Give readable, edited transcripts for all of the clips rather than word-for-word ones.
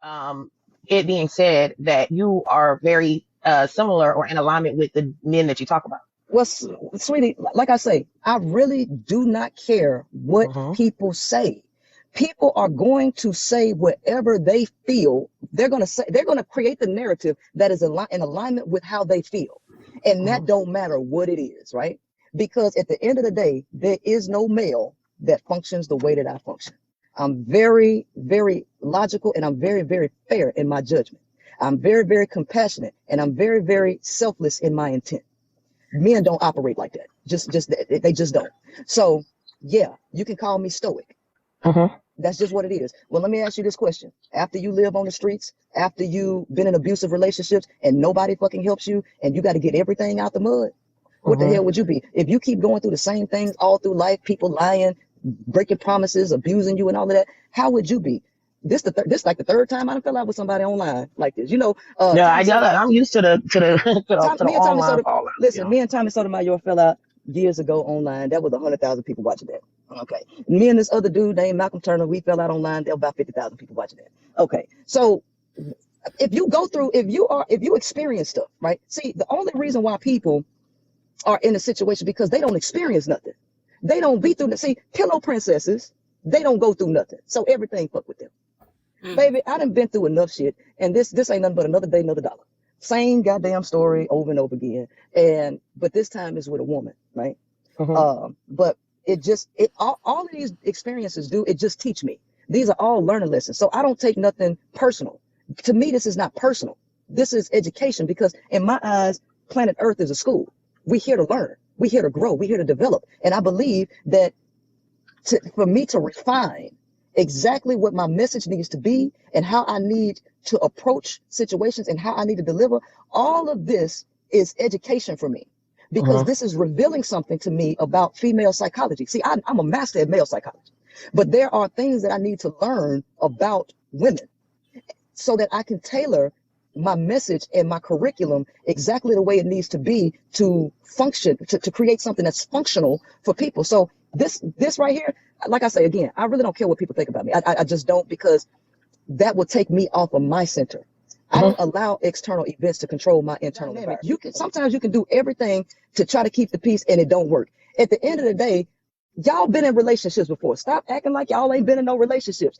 Um, it being said that you are very similar or in alignment with the men that you talk about. Well, sweetie, like I say, I really do not care what Hmm. people say. People are going to say whatever they feel. They're going to create the narrative that is in alignment with how they feel. And Hmm. that don't matter what it is, right? Because at the end of the day, there is no male that functions the way that I function. I'm very, very logical and I'm very, very fair in my judgment. I'm very, very compassionate and I'm very, very selfless in my intent. Men don't operate like that. Just they just don't. So yeah, you can call me stoic. Hmm. That's just what it is. Well, let me ask you this question. After you live on the streets, after you've been in abusive relationships and nobody fucking helps you and you got to get everything out the mud, what the Hmm. hell would you be? If you keep going through the same things all through life, people lying, breaking promises, abusing you and all of that, how would you be? This like the third time I fell out with somebody online like this. Yeah, Tommy Soto, I'm used to the to the Me and Tommy online Soto, fallout. listen, Yeah. me and Tommy Sotomayor fell out years ago online. That was 100,000 people watching that. Okay. Me and this other dude named Malcolm Turner, we fell out online. There were about 50,000 people watching that. Okay. So if you go through, if you experience stuff, right? See, the only reason why people are in a situation because they don't experience nothing. They don't be through the, see, pillow princesses, they don't go through nothing. So everything fuck with them. Baby, I done been through enough shit, and this ain't nothing but another day, another dollar. Same goddamn story over and over again. But this time is with a woman, right? Hmm. But all of these experiences do, it just teach me. These are all learning lessons. So I don't take nothing personal. To me, this is not personal. This is education because in my eyes, planet Earth is a school. We're here to learn. We're here to grow. We're here to develop. And I believe that for me to refine exactly what my message needs to be and how I need to approach situations and how I need to deliver, all of this is education for me because Hmm. this is revealing something to me about female psychology. See, I'm a master at male psychology, but there are things that I need to learn about women so that I can tailor my message and my curriculum exactly the way it needs to be to function, to create something that's functional for people. So this right here, like I say again, I really don't care what people think about me. I just don't because that will take me off of my center. I don't Hmm. allow external events to control my internal environment. Sometimes you can do everything to try to keep the peace and it don't work. At the end of the day, y'all been in relationships before. Stop acting like y'all ain't been in no relationships.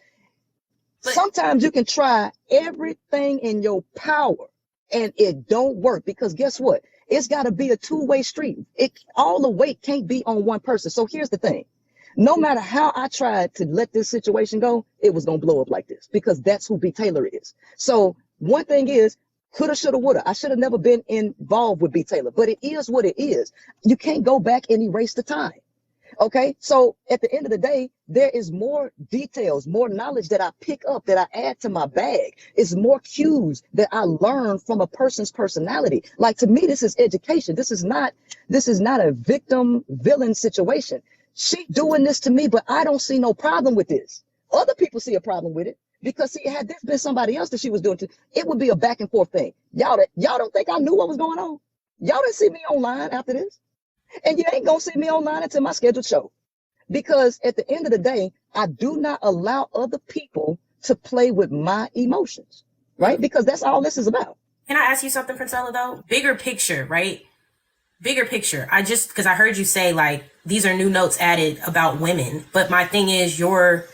Sometimes you can try everything in your power and it don't work because guess what? It's got to be a two-way street. All the weight can't be on one person. So here's the thing. No matter how I tried to let this situation go, it was going to blow up like this because that's who B. Taylor is. So one thing is, coulda, shoulda, woulda. I should have never been involved with B. Taylor, but it is what it is. You can't go back and erase the time. Okay, so at the end of the day, there is more details, more knowledge that I pick up that I add to my bag. It's more cues that I learn from a person's personality. Like to me, this is education. This is not a victim villain situation. She doing this to me, but I don't see no problem with this. Other people see a problem with it because see, had this been somebody else that she was doing to, it would be a back and forth thing. Y'all don't think I knew what was going on? Y'all didn't see me online after this. And you ain't gonna see me online until my scheduled show. Because at the end of the day, I do not allow other people to play with my emotions, right? Because that's all this is about. Can I ask you something, Princella, though? Bigger picture, right? Bigger picture. Because I heard you say, like, these are new notes added about women. But my thing is, your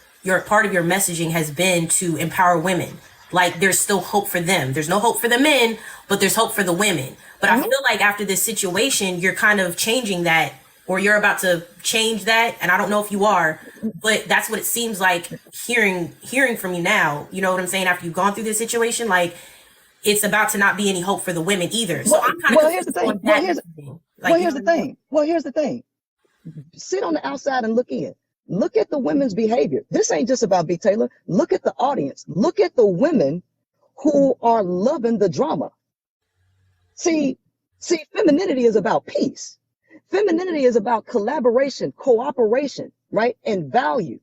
part of your messaging has been to empower women. Like, there's still hope for them. There's no hope for the men, but there's hope for the women. But I feel like after this situation, you're kind of changing that, or you're about to change that. And I don't know if you are, but that's what it seems like hearing from you now. You know what I'm saying? After you've gone through this situation, like, it's about to not be any hope for the women either. So I'm kind of Here's the confused thing. on that. Here's the thing. Sit on the outside and look in. Look at the women's behavior. This ain't just about B. Taylor. Look at the audience. Look at the women who are loving the drama. See, femininity is about peace. Femininity is about collaboration, cooperation, right? And value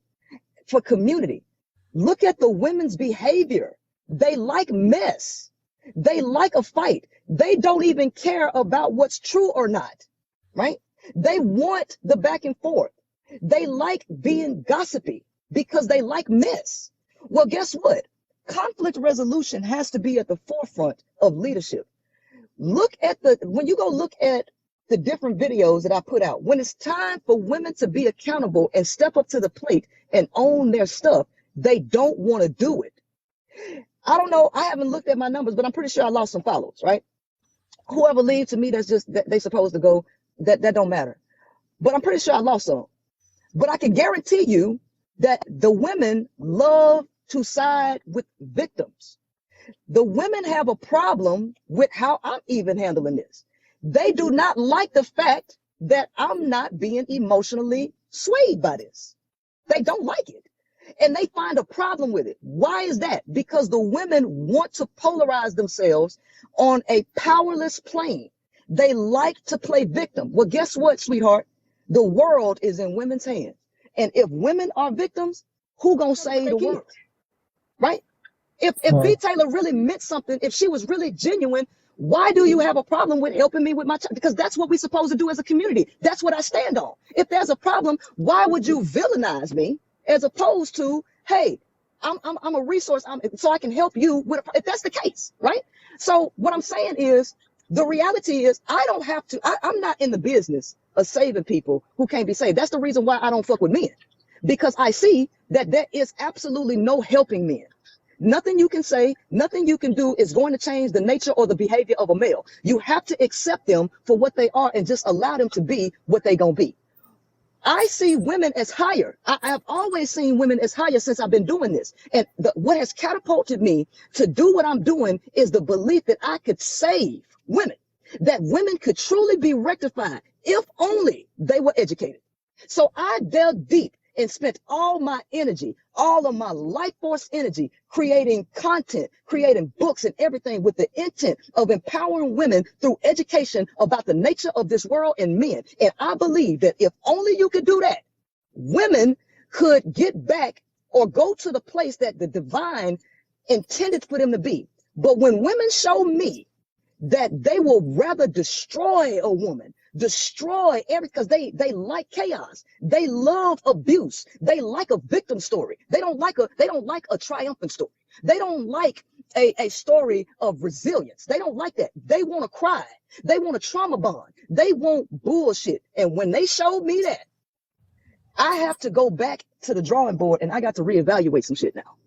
for community. Look at the women's behavior. They like mess. They like a fight. They don't even care about what's true or not, right? They want the back and forth. They like being gossipy because they like mess. Well, guess what? Conflict resolution has to be at the forefront of leadership. When you go look at the different videos that I put out, when it's time for women to be accountable and step up to the plate and own their stuff, they don't want to do it. I don't know. I haven't looked at my numbers, but I'm pretty sure I lost some followers, right? Whoever leaves, to me, that's just that they supposed to go. That don't matter. But I'm pretty sure I lost some. But I can guarantee you that the women love to side with victims. The women have a problem with how I'm even handling this. They do not like the fact that I'm not being emotionally swayed by this. They don't like it. And they find a problem with it. Why is that? Because the women want to polarize themselves on a powerless plane. They like to play victim. Well, guess what, sweetheart? The world is in women's hands. And if women are victims, who gonna save the world? Right? If B. Taylor really meant something, if she was really genuine, why do you have a problem with helping me with my child? Because that's what we're supposed to do as a community. That's what I stand on. If there's a problem, why would you villainize me as opposed to, hey, I'm a resource, so I can help you with if that's the case, right? So what I'm saying is, the reality is I don't have to, I'm not in the business of saving people who can't be saved. That's the reason why I don't fuck with men, because I see that there is absolutely no helping men. Nothing you can say, nothing you can do is going to change the nature or the behavior of a male. You have to accept them for what they are and just allow them to be what they gonna be. I see women as higher. I have always seen women as higher since I've been doing this. And what has catapulted me to do what I'm doing is the belief that I could save women, that women could truly be rectified if only they were educated. So I dug deep and spent all my energy, all of my life force energy, creating content, creating books and everything with the intent of empowering women through education about the nature of this world and men. And I believe that if only you could do that, women could get back or go to the place that the divine intended for them to be. But when women show me that they will rather destroy a woman, destroy because they like chaos, they love abuse, they like a victim story, they don't like a triumphant story, they don't like a story of resilience, they don't like that. They want to cry, they want a trauma bond, they want bullshit. And when they showed me that, I have to go back to the drawing board and I got to reevaluate some shit now.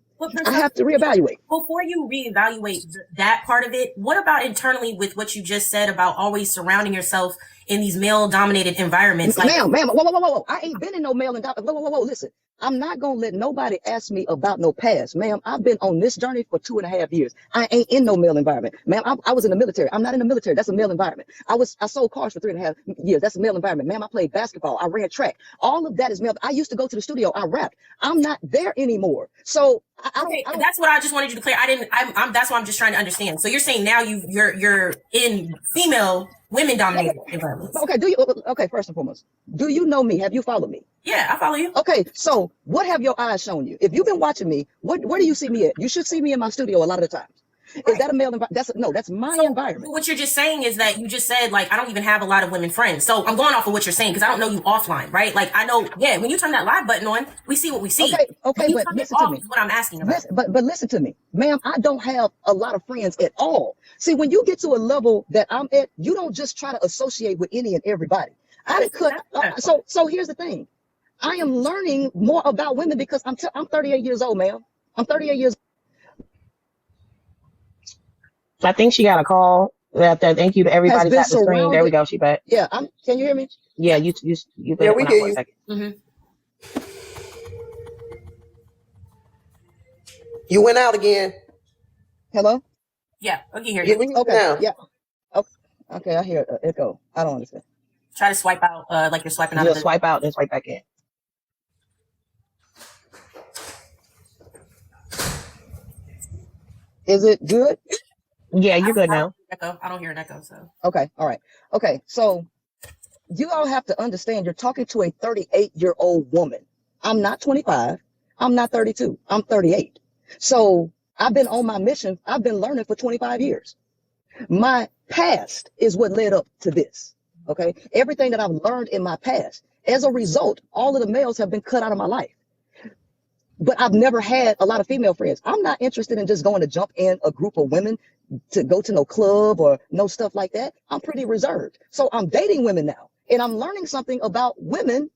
I have to reevaluate. Before you reevaluate that part of it, what about internally with what you just said about always surrounding yourself in these male-dominated environments? Like, ma'am, whoa. I ain't been in no male-dominated. Whoa. Listen, I'm not going to let nobody ask me about no past. Ma'am, I've been on this journey for 2.5 years. I ain't in no male environment. Ma'am, I was in the military. I'm not in the military. That's a male environment. I sold cars for 3.5 years. That's a male environment. Ma'am, I played basketball. I ran track. All of that is male. I used to go to the studio. I rapped. I'm not there anymore. So I don't. That's what I just wanted you to clear. That's what I'm just trying to understand. So you're saying now you're in female, women-dominated environments. Okay, first and foremost, do you know me? Have you followed me? Yeah, I follow you. Okay, so what have your eyes shown you? If you've been watching me, where do you see me at? You should see me in my studio a lot of the times. Right. Is that a male environment? That's my environment. What you're just saying is that you just said, like, I don't even have a lot of women friends. So I'm going off of what you're saying because I don't know you offline, right? Like, I know, yeah, when you turn that live button on, we see what we see. Okay, but listen to me. Is what I'm asking about. But listen to me, ma'am, I don't have a lot of friends at all. See, when you get to a level that I'm at, you don't just try to associate with any and everybody. So here's the thing. I am learning more about women because I'm 38 years old, ma'am. I'm 38 years old. I think she got a call. Thank you to everybody that the screen. There we go. She back. Yeah. Can you hear me? Yeah. You. Yeah, we hear you. Mm-hmm. You went out again. Hello. Yeah, we can hear you. Okay. Now. Yeah. Okay. I hear an echo. I don't understand. Try to swipe out, like you're swiping out. You'll swipe out and swipe back in. Is it good? Yeah, you're good now. Echo. I don't hear an echo. So. Okay. All right. Okay. So you all have to understand you're talking to a 38-year-old woman. I'm not 25. I'm not 32. I'm 38. So I've been on my mission. I've been learning for 25 years. My past is what led up to this. Okay. Everything that I've learned in my past. As a result, all of the males have been cut out of my life. but I've never had a lot of female friends. I'm not interested in just going to jump in a group of women to go to no club or no stuff like that. I'm pretty reserved. So I'm dating women now, and I'm learning something about women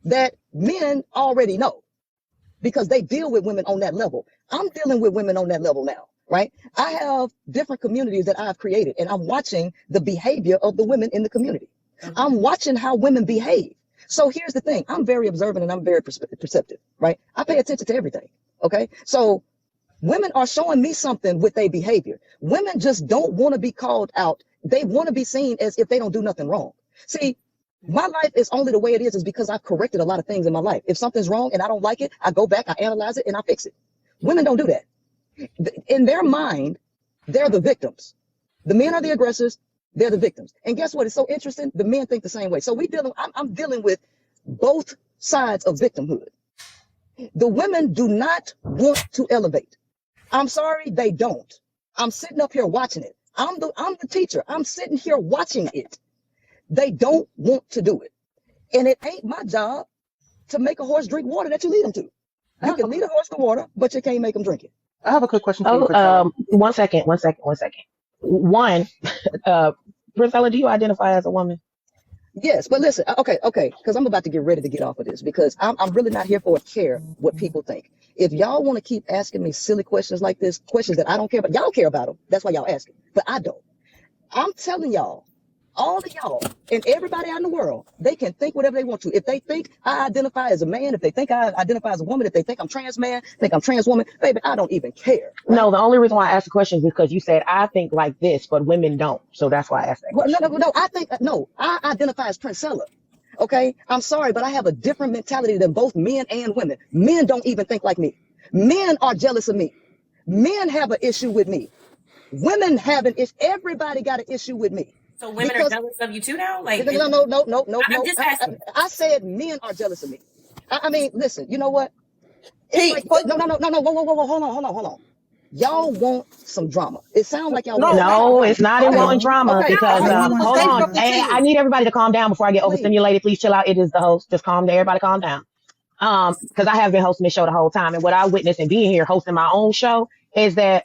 that men already know because they deal with women on that level. I'm dealing with women on that level now, right? I have different communities that I've created, and I'm watching the behavior of the women in the community. I'm watching how women behave. So here's the thing. I'm very observant and I'm very perceptive, right? I pay attention to everything, okay? So women are showing me something with their behavior. Women just don't want to be called out. They want to be seen as if they don't do nothing wrong. See, my life is only the way it is because I've corrected a lot of things in my life. If something's wrong and I don't like it, I go back, I analyze it, and I fix it. Women don't do that. In their mind, they're the victims. The men are the aggressors. They're the victims. And guess what? It's so interesting. The men think the same way. So I'm dealing with both sides of victimhood. The women do not want to elevate. I'm sorry, they don't. I'm sitting up here watching it. I'm the teacher. I'm sitting here watching it. They don't want to do it. And it ain't my job to make a horse drink water that you lead them to. You can lead a horse to water, but you can't make them drink it. I have a quick question for you, Oh, 1 second. One, Priscilla, do you identify as a woman? Yes, but listen, okay, because I'm about to get ready to get off of this because I'm really not here for a care what people think. If y'all want to keep asking me silly questions like this, questions that I don't care about, y'all care about them. That's why y'all asking, but I don't. I'm telling y'all, all of y'all and everybody out in the world, they can think whatever they want to. If they think I identify as a man, if they think I identify as a woman, if they think I'm trans man, think I'm trans woman, baby, I don't even care. Right? No, the only reason why I asked the question is because you said I think like this, but women don't. So that's why I asked that Well, question. no, I identify as Princella. Okay, I'm sorry, but I have a different mentality than both men and women. Men don't even think like me. Men are jealous of me. Men have an issue with me. Women have an issue. Everybody got an issue with me. So women are jealous of you too now? Like No. I'm just asking. I said men are jealous of me. I mean, listen, you know what? Pete, No. Whoa, hold on. Y'all want some drama. It sounds like y'all want No, No, it's not in Okay. wanting drama Okay. because Okay. hold Say on. something Hey, to I you. need everybody to calm down before I get Please. overstimulated. Please chill out. It is the host. Just calm down. Everybody calm down. Because I have been hosting this show the whole time, and what I witnessed and being here hosting my own show is that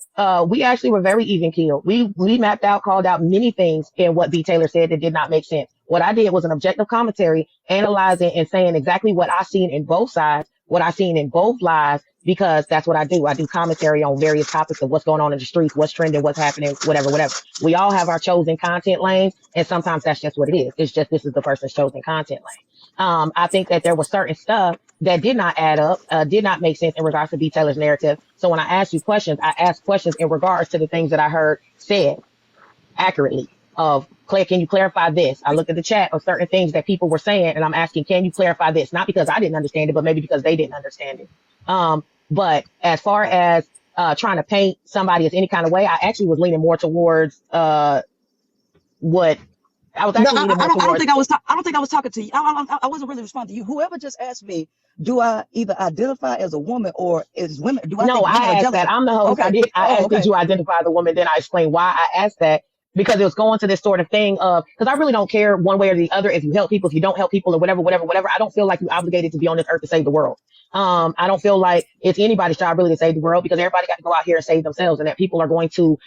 we actually were very even keeled. We mapped out, called out many things in what B. Taylor said that did not make sense. What I did was an objective commentary, analyzing and saying exactly what I seen in both sides, what I seen in both lives, because that's what I do. I do commentary on various topics of what's going on in the streets, what's trending, what's happening, whatever. We all have our chosen content lanes, and sometimes that's just what it is. It's just this is the person's chosen content lane. I think that there was certain stuff that did not add up, did not make sense in regards to B. Taylor's narrative. So when I asked you questions, I asked questions in regards to the things that I heard said accurately. Of Claire, can you clarify this? I looked at the chat of certain things that people were saying, and I'm asking, can you clarify this? Not because I didn't understand it, but maybe because they didn't understand it. But as far as trying to paint somebody as any kind of way, I actually was leaning more towards what I was No, actually leaning more I don't towards. think I don't think I was talking to you. I wasn't really responding to you. Whoever just asked me, do I either identify as a woman or as women? Do I No, think women I are asked jealous? that. I'm the host. Okay. I asked, did Okay. you identify the woman? Then I explained why I asked that because it was going to this sort of thing of, because I really don't care one way or the other if you help people, if you don't help people, or whatever. I don't feel like you're obligated to be on this earth to save the world. I don't feel like it's anybody's job really to save the world because everybody got to go out here and save themselves, and that people are going to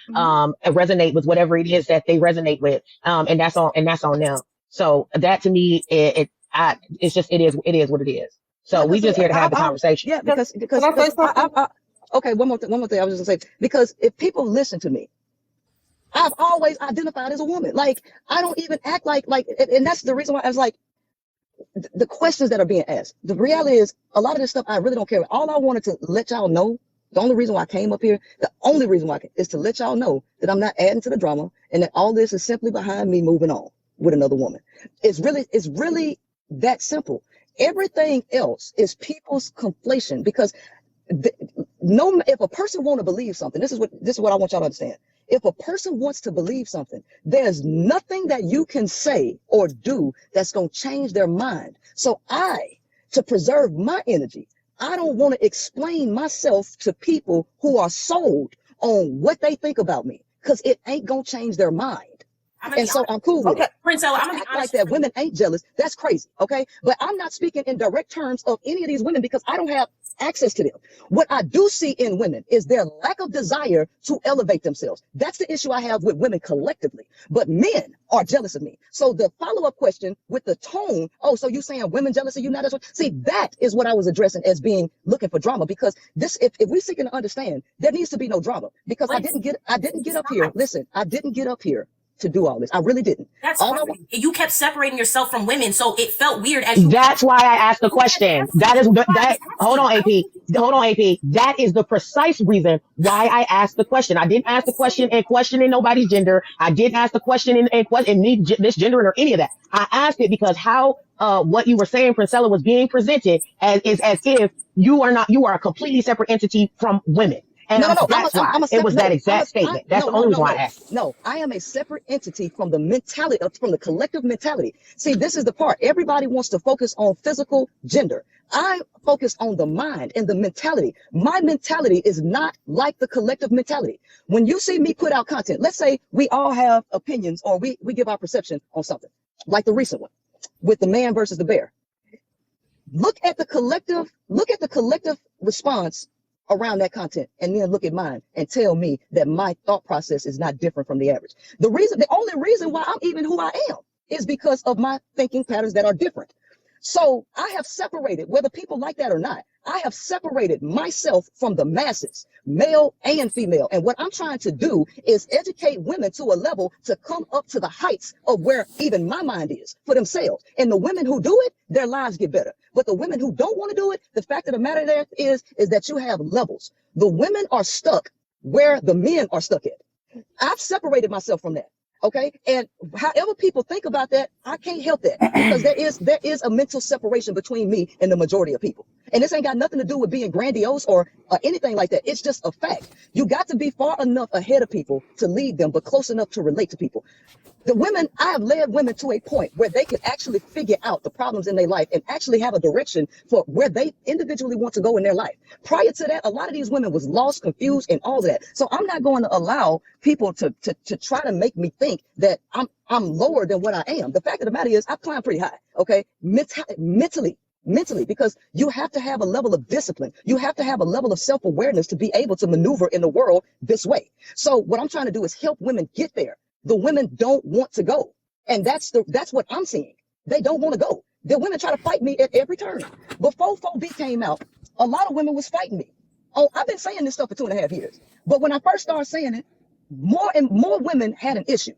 resonate with whatever it is that they resonate with, and that's on them. So that to me, it's just it is what it is. So we just here to have the conversation. Yeah, because Can I say something? okay, one more thing I was just gonna say, because if people listen to me, I've always identified as a woman. Like, I don't even act like, and that's the reason why I was like, the questions that are being asked. The reality is, a lot of this stuff I really don't care. All I wanted to let y'all know, the only reason why I came up here, the only reason why is to let y'all know that I'm not adding to the drama and that all this is simply behind me moving on with another woman. It's really that simple. Everything else is people's conflation because if a person want to believe something, this is what I want y'all to understand. If a person wants to believe something, there's nothing that you can say or do that's going to change their mind. So to preserve my energy, I don't want to explain myself to people who are sold on what they think about me because it ain't going to change their mind. I'm gonna And be so honest. I'm cool with Okay. it. Princella, I'm To gonna be act like honest that with women ain't jealous, that's crazy, okay? But I'm not speaking in direct terms of any of these women because I don't have access to them. What I do see in women is their lack of desire to elevate themselves. That's the issue I have with women collectively. But men are jealous of me. So the follow-up question with the tone, oh, so you saying women jealous of you not as well? See, that is what I was addressing as being looking for drama, because this, if we seeking to understand, there needs to be no drama, because I But didn't get it's up here. not. Listen, I didn't get up here to do all this. I really didn't. That's All I want. fine. You kept separating yourself from women, so it felt weird as you That's why I asked the you kept question. asking That me. is That's why I that. was Hold asking. on, I don't AP. think Hold on, AP. That is the precise reason why I asked the question. I didn't ask the question and questioning nobody's gender. I didn't ask the question in me misgendering or any of that. I asked it because how what you were saying, Priscilla, was being presented as if you are a completely separate entity from women. And No, no, no. that's why it was that exact statement. That's No, the no, only no, reason why I no, asked. no. I am a separate entity from the mentality, from the collective mentality. See, this is the part. Everybody wants to focus on physical gender. I focus on the mind and the mentality. My mentality is not like the collective mentality. When you see me put out content, let's say we all have opinions, or we give our perception on something, like the recent one with the man versus the bear. Look at the collective response around that content, and then look at mine and tell me that my thought process is not different from the average. The only reason why I'm even who I am is because of my thinking patterns that are different. So I have separated, whether people like that or not, I have separated myself from the masses, male and female. And what I'm trying to do is educate women to a level to come up to the heights of where even my mind is for themselves. And the women who do it, their lives get better. But the women who don't want to do it, the fact of the matter there is that you have levels. The women are stuck where the men are stuck at. I've separated myself from that. Okay. And however people think about that, I can't help that, because there is a mental separation between me and the majority of people. And this ain't got nothing to do with being grandiose or anything like that. It's just a fact. You got to be far enough ahead of people to lead them, but close enough to relate to people. The women, I have led women to a point where they can actually figure out the problems in their life and actually have a direction for where they individually want to go in their life. Prior to that, a lot of these women was lost, confused, and all of that. So I'm not going to allow people to try to make me think that I'm lower than what I am. The fact of the matter is I climb pretty high, okay? Mentally, because you have to have a level of discipline. You have to have a level of self-awareness to be able to maneuver in the world this way. So what I'm trying to do is help women get there. The women don't want to go. And that's what I'm seeing. They don't want to go. The women try to fight me at every turn. Before 4B came out, a lot of women was fighting me. Oh, I've been saying this stuff for 2.5 years. But when I first started saying it, more and more women had an issue.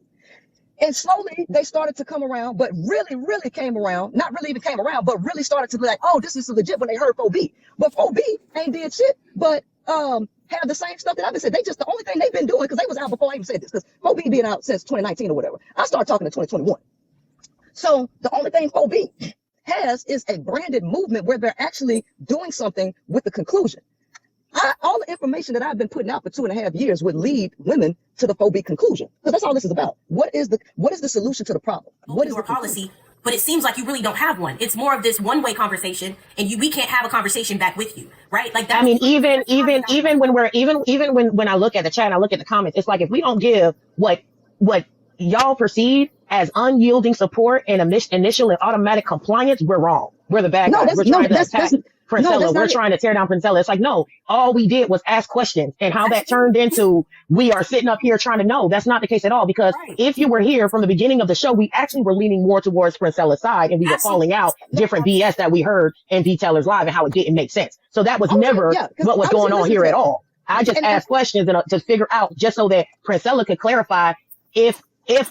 And slowly they started to come around, but really came around, not really even came around, but really started to be like, oh, this is legit when they heard 4B. But 4B ain't did shit, but have the same stuff that I've been saying. They just, the only thing they've been doing, because they was out before I even said this, because 4B been out since 2019 or whatever. I started talking in 2021. So the only thing 4B has is a branded movement where they're actually doing something with the conclusion. All the information that I've been putting out for 2.5 years would lead women to the 4B conclusion, because that's all this is about. What is the solution to the problem? What is your the policy? But it seems like you really don't have one. It's more of this one-way conversation, and we can't have a conversation back with you, right? Like that. I mean, even when we're even when I look at the chat and I look at the comments, it's like if we don't give what y'all perceive as unyielding support and initial and automatic compliance, we're wrong. We're the bad guys. We're trying to attack Princella. We're trying to tear down Princella. It's like, no, all we did was ask questions, and how that turned into we are sitting up here trying to know. That's not the case at all, because if you were here from the beginning of the show, we actually were leaning more towards Princella's side, and we were calling out different BS that we heard in V-Tellers Live and how it didn't make sense. So that was never what was going on here at all. I just asked questions to figure out, just so that Princella could clarify if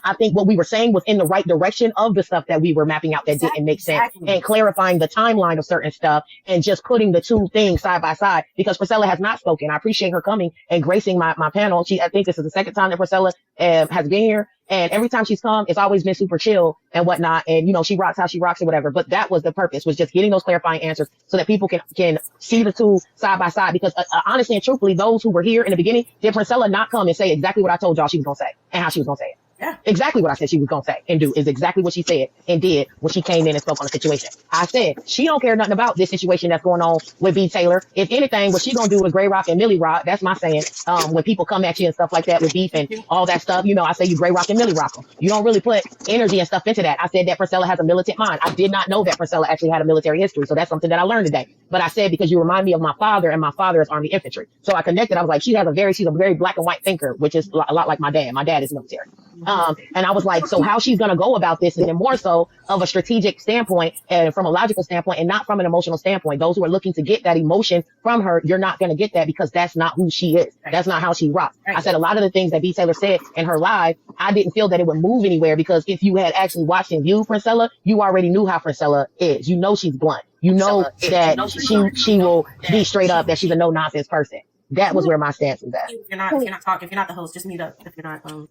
I think what we were saying was in the right direction of the stuff that we were mapping out that didn't make sense, and clarifying the timeline of certain stuff, and just putting the two things side by side, because Priscilla has not spoken. I appreciate her coming and gracing my panel. I think this is the second time that Priscilla has been here. And every time she's come, it's always been super chill and whatnot. And, you know, she rocks how she rocks or whatever. But that was the purpose, was just getting those clarifying answers so that people can see the two side by side. Because honestly and truthfully, those who were here in the beginning, did Priscilla not come and say exactly what I told y'all she was going to say and how she was going to say it? Yeah. Exactly what I said she was going to say and do is exactly what she said and did when she came in and spoke on the situation. I said, she don't care nothing about this situation that's going on with B. Taylor. If anything, what she going to do is Gray Rock and Millie Rock. That's my saying. When people come at you and stuff like that with beef and all that stuff, you know, I say you Gray Rock and Millie Rock them. You don't really put energy and stuff into that. I said that Priscilla has a militant mind. I did not know that Priscilla actually had a military history. So that's something that I learned today. But I said, because you remind me of my father and my father is Army infantry. So I connected. I was like, she's a very black and white thinker, which is a lot like my dad. My dad is military. And I was like, so how she's going to go about this is more so of a strategic standpoint and from a logical standpoint and not from an emotional standpoint. Those who are looking to get that emotion from her, you're not going to get that because that's not who she is. That's not how she rocks. I said a lot of the things that B. Taylor said in her live, I didn't feel that it would move anywhere because if you had actually watched and viewed Priscilla, you already knew how Priscilla is. You know she's blunt. You know that she will be straight up, that she's a no nonsense person. That was where my stance was at. If you're not talking, if you're not the host, just mute up. If you're not,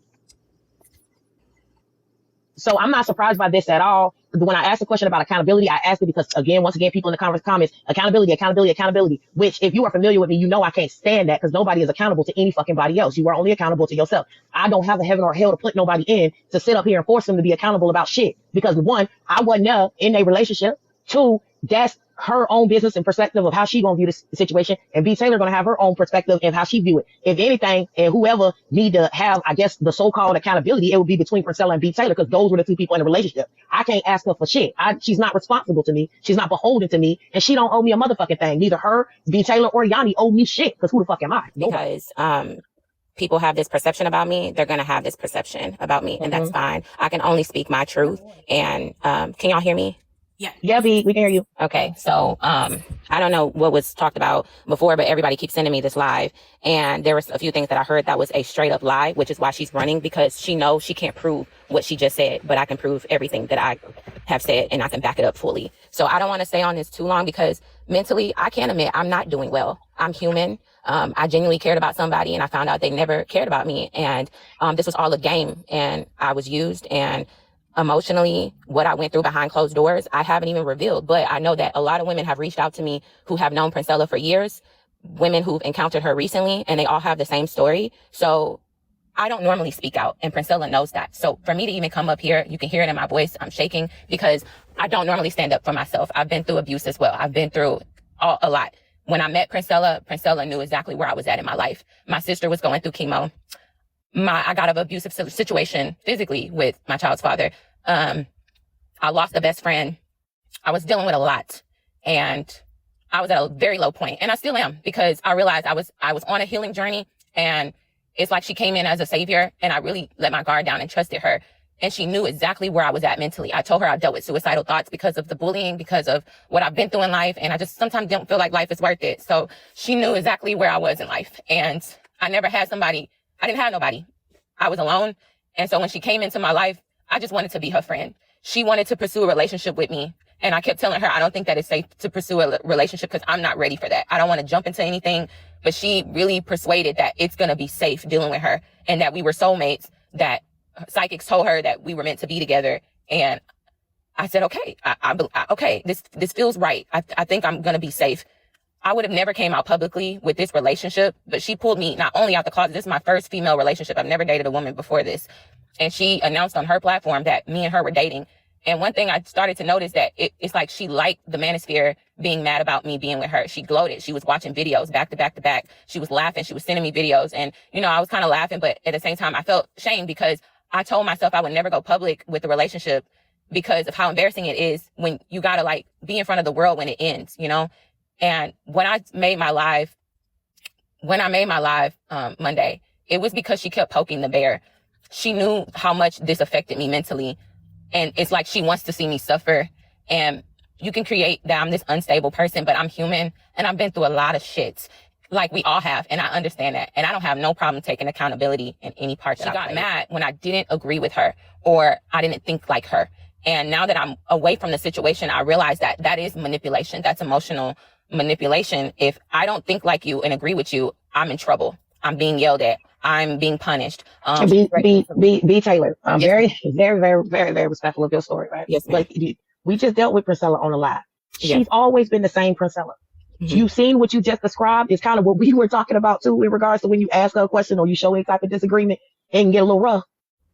So I'm not surprised by this at all. When I asked the question about accountability, I asked it because, again, once again, people in the comments, accountability, which if you are familiar with me, you know I can't stand that because nobody is accountable to any fucking body else. You are only accountable to yourself. I don't have a heaven or hell to put nobody in to sit up here and force them to be accountable about shit. Because one, I wasn't there in a relationship. Two, that's her own business and perspective of how she gonna view this situation, and B. Taylor gonna have her own perspective of how she view it. If anything, and whoever need to have, I guess, the so-called accountability, it would be between Priscilla and B. Taylor because those were the two people in the relationship. I can't ask her for shit. She's not responsible to me. She's not beholden to me, and she don't owe me a motherfucking thing. Neither her, B. Taylor, or Yanni owe me shit because who the fuck am I? Nobody. Because people have this perception about me, they're gonna have this perception about me, and that's fine. I can only speak my truth. And can y'all hear me? Yeah, B, we can hear you. Okay, so I don't know what was talked about before, but everybody keeps sending me this live, and there was a few things that I heard that was a straight up lie, which is why she's running, because she knows she can't prove what she just said, but I can prove everything that I have said, and I can back it up fully. So I don't want to stay on this too long because mentally, I can't admit I'm not doing well. I'm human. I genuinely cared about somebody, and I found out they never cared about me, and this was all a game, and I was used, and emotionally, what I went through behind closed doors, I haven't even revealed. But I know that a lot of women have reached out to me who have known Priscilla for years, women who've encountered her recently, and they all have the same story. So I don't normally speak out, and Priscilla knows that. So for me to even come up here, you can hear it in my voice, I'm shaking because I don't normally stand up for myself. I've been through abuse as well. I've been through a lot. When I met Priscilla, Priscilla knew exactly where I was at in my life. My sister was going through chemo. I got an abusive situation physically with my child's father. I lost a best friend. I was dealing with a lot, and I was at a very low point, and I still am, because I realized I was on a healing journey, and it's like she came in as a savior, and I really let my guard down and trusted her. And she knew exactly where I was at mentally. I told her I dealt with suicidal thoughts because of the bullying, because of what I've been through in life, and I just sometimes don't feel like life is worth it. So she knew exactly where I was in life, and I never had somebody. I didn't have nobody. I was alone, and so when she came into my life, I just wanted to be her friend. She wanted to pursue a relationship with me. And I kept telling her, I don't think that it's safe to pursue a relationship because I'm not ready for that. I don't want to jump into anything. But she really persuaded that it's going to be safe dealing with her, and that we were soulmates, that psychics told her that we were meant to be together. And I said, okay, okay, this feels right. I think I'm going to be safe. I would have never came out publicly with this relationship, but she pulled me not only out the closet. This is my first female relationship. I've never dated a woman before this. And she announced on her platform that me and her were dating. And one thing I started to notice that it's like she liked the manosphere being mad about me being with her. She gloated. She was watching videos back to back to back. She was laughing. She was sending me videos. And, you know, I was kind of laughing, but at the same time, I felt shame because I told myself I would never go public with the relationship because of how embarrassing it is when you got to like be in front of the world when it ends, you know? And when I made my live Monday, it was because she kept poking the bear. She knew how much this affected me mentally. And it's like she wants to see me suffer. And you can create that I'm this unstable person, but I'm human. And I've been through a lot of shit, like we all have. And I understand that. And I don't have no problem taking accountability in any part. She got mad when I didn't agree with her or I didn't think like her. And now that I'm away from the situation, I realize that that is manipulation. That's emotional manipulation. If I don't think like you and agree with you, I'm in trouble. I'm being yelled at. I'm being punished. B. Taylor, I'm Yes, very respectful of your story, right? Yes, ma'am. Like we just dealt with Priscilla on the live. Yeah. She's always been the same Priscilla. Mhm. You've seen what you just described is kind of what we were talking about too, in regards to when you ask her a question or you show any type of disagreement and get a little rough.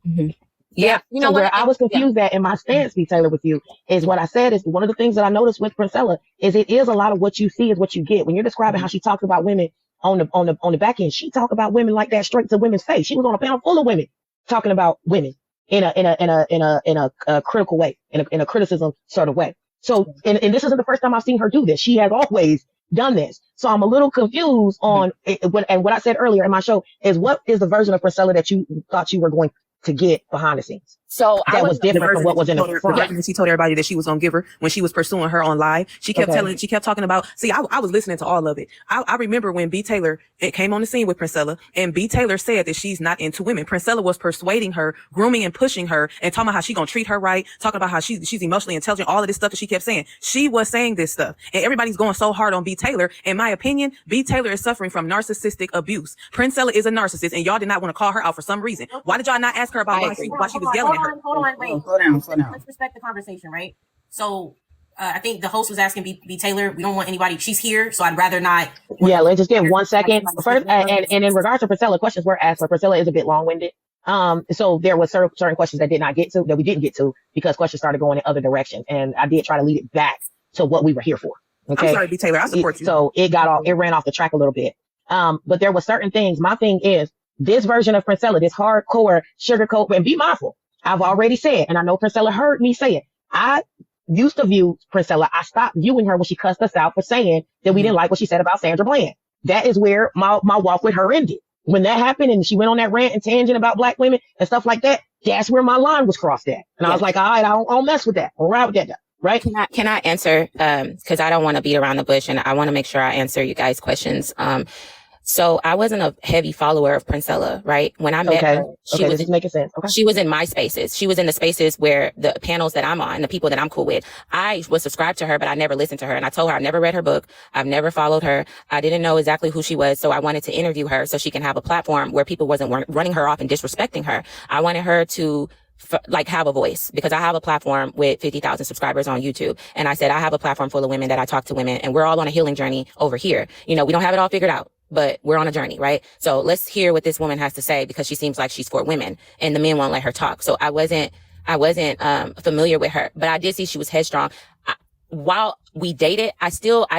Mhm. Yeah. You know So what? where I was Yeah. confused at in my stance, B. Taylor, with you is what I said is one of the things that I noticed with Princella is it is a lot of what you see is what you get. When you're describing how she talks about women on the back end, she talk about women like that straight to women's face. She was on a panel full of women talking about women in a critical way, in a criticism sort of way. So, and this isn't the first time I've seen her do this. She has always done this. So I'm a little confused on what I said earlier in my show is what is the version of Priscilla that you thought you were going to get behind the scenes So I that was was different from what was in the The front. version that she told everybody that she was gonna give her when she was pursuing her on live. She kept Okay. she kept talking about, see, I was listening to all of it. I remember when B. Taylor came on the scene with Princella, and B. Taylor said that she's not into women. Princella was persuading her, grooming and pushing her, and talking about how she gonna treat her right, talking about how she's emotionally intelligent, all of this stuff that she kept saying. She was saying this stuff, and everybody's going so hard on B. Taylor. In my opinion, B. Taylor is suffering from narcissistic abuse. Princella is a narcissist, and y'all did not want to call her out for some reason. Why did y'all not ask her about why she was yelling at her? Hold on, wait. Slow down, slow down. Let's respect the conversation, right? So, I think the host was asking B. Taylor. We don't want anybody. She's here, so I'd rather not. Yeah, let's just give 1 second. First, and in regards to Priscilla, questions were asked, but Priscilla is a bit long-winded. So there was certain questions that we didn't get to because questions started going in other directions, and I did try to lead it back to what we were here for. Okay. I'm sorry, B. Taylor. I support you. So it ran off the track a little bit. But there were certain things. My thing is this version of Priscilla, this hardcore sugarcoat, and be mindful. I've already said, and I know Priscilla heard me say it. I used to view Priscilla. I stopped viewing her when she cussed us out for saying that we didn't like what she said about Sandra Bland. That is where my walk with her ended. When that happened and she went on that rant and tangent about black women and stuff like that, that's where my line was crossed at. And I was like, all right, I don't mess with that. I'll ride with that. Right? Can I answer? Because I don't want to beat around the bush, and I want to make sure I answer you guys' questions. So I wasn't a heavy follower of Princella, right? When I met her, this is making sense. Okay. She was in my spaces. She was in the spaces where the panels that I'm on, the people that I'm cool with. I was subscribed to her, but I never listened to her. And I told her I never read her book. I've never followed her. I didn't know exactly who she was. So I wanted to interview her so she can have a platform where people weren't running her off and disrespecting her. I wanted her to have a voice, because I have a platform with 50,000 subscribers on YouTube. And I said, I have a platform full of women that I talk to women, and we're all on a healing journey over here. You know, we don't have it all figured out, but we're on a journey, right? So let's hear what this woman has to say, because she seems like she's for women and the men won't let her talk. So I wasn't familiar with her, but I did see she was headstrong. While we dated, I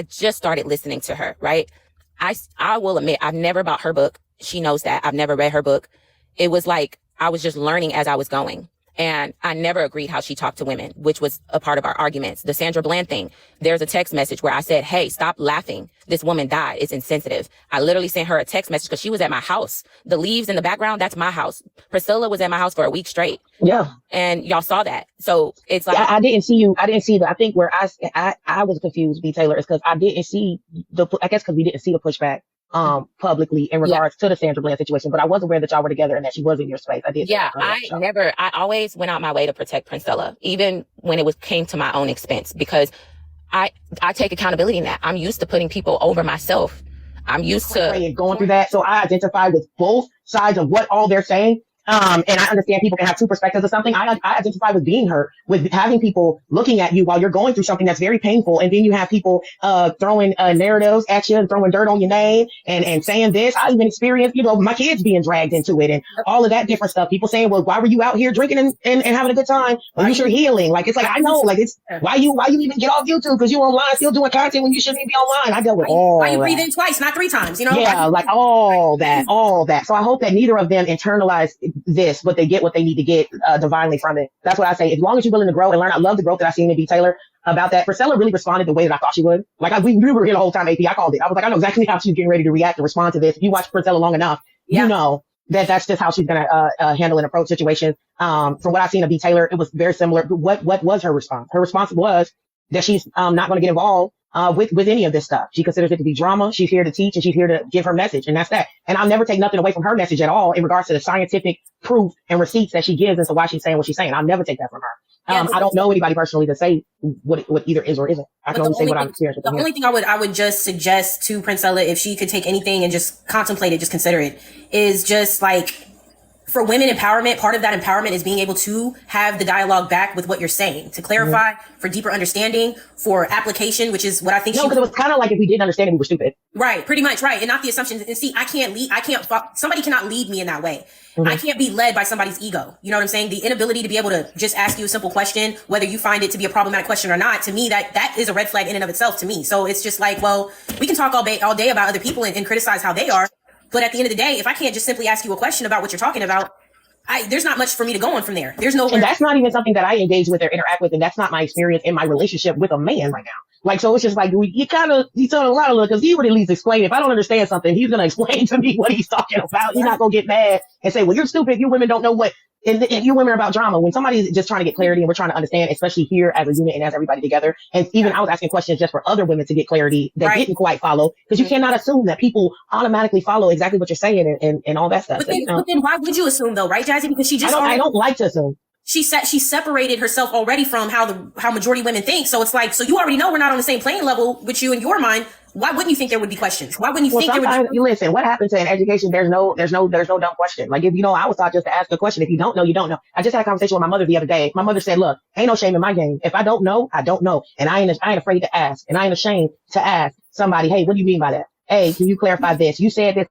just started listening to her, right? I will admit, I've never bought her book. She knows that. I've never read her book. It was like I was just learning as I was going. And I never agreed how she talked to women, which was a part of our arguments. The Sandra Bland thing, there's a text message where I said, hey, stop laughing. This woman died. It's insensitive. I literally sent her a text message because she was at my house. The leaves in the background, that's my house. Priscilla was at my house for a week straight. Yeah. And y'all saw that. So it's like, I didn't see you. I didn't see I think where I was confused, B. Taylor, is because I didn't see I guess because we didn't see the pushback publicly in regards to the Sandra Bland situation, but I was aware that y'all were together and that she was in your space. I did. Yeah, I always went out my way to protect Princella, even when it came to my own expense, because I take accountability in that. I'm used to putting people over myself. I'm used to going through that. So I identify with both sides of what all they're saying. And I understand people can have two perspectives of something. I identify with being hurt, with having people looking at you while you're going through something that's very painful. And then you have people, throwing, narratives at you and throwing dirt on your name and saying this. I even experienced, my kids being dragged into it and all of that different stuff. People saying, well, why were you out here drinking and having a good time when you should healing? Like, it's like, I know, like, it's why you even get off YouTube? Cause you online still doing content when you shouldn't even be online. I dealt with all Why you that. breathe in twice, not 3 times, Yeah, like all that. So I hope that neither of them internalize this, but they get what they need to get divinely from it. That's what I say. As long as you're willing to grow and learn, I love the growth that I seen in B. Taylor about that. Priscilla really responded the way that I thought she would. Like we were here the whole time, AP. I called it. I was like, I know exactly how she's getting ready to react and respond to this. If you watch Priscilla long enough, you know that that's just how she's going to handle and approach situations. From what I've seen of B. Taylor, it was very similar. What was her response? Her response was that she's not going to get involved with any of this stuff. She considers it to be drama. She's here to teach and she's here to give her message. And that's that. And I'll never take nothing away from her message at all in regards to the scientific proof and receipts that she gives as to why she's saying what she's saying. I'll never take that from her. I don't know anybody personally to say what either is or isn't. I can only say what I've experienced. The only thing I would just suggest to Princella, if she could take anything and just contemplate it, just consider it, is just like for women empowerment, part of that empowerment is being able to have the dialogue back with what you're saying, to clarify, for deeper understanding, for application, which is what I think No, because it was kind of like if we didn't understand it, we were stupid. Right, pretty much, right. And not the assumption. And see, somebody cannot lead me in that way. I can't be led by somebody's ego. You know what I'm saying? The inability to be able to just ask you a simple question, whether you find it to be a problematic question or not, to me, that is a red flag in and of itself to me. So it's just like, well, we can talk all day about other people and criticize how they are. But at the end of the day, if I can't just simply ask you a question about what you're talking about, there's not much for me to go on from there. There's no. And that's not even something that I engage with or interact with. And that's not my experience in my relationship with a man right now. Like, so it's just like, you tell a lot of look, because he would at least explain. If I don't understand something, he's going to explain to me what he's talking about. He's not going to get mad and say, well, you're stupid. You women don't know what, and you women are about drama. When somebody's just trying to get clarity and we're trying to understand, especially here as a unit and as everybody together. And even I was asking questions just for other women to get clarity that didn't quite follow, because you cannot assume that people automatically follow exactly what you're saying and all that stuff. But then why would you assume though, right, Jassy? Because I don't like to assume. She separated herself already from how majority women think. So it's like, so you already know we're not on the same playing level with you in your mind. Why wouldn't you think there would be questions? Why wouldn't you think there would be? Listen, what happens in education? There's no dumb question. Like, if you know, I was taught just to ask a question. If you don't know, you don't know. I just had a conversation with my mother the other day. My mother said, look, ain't no shame in my game. If I don't know, I don't know. And I ain't afraid to ask. And I ain't ashamed to ask somebody, hey, what do you mean by that? Hey, can you clarify this? You said this.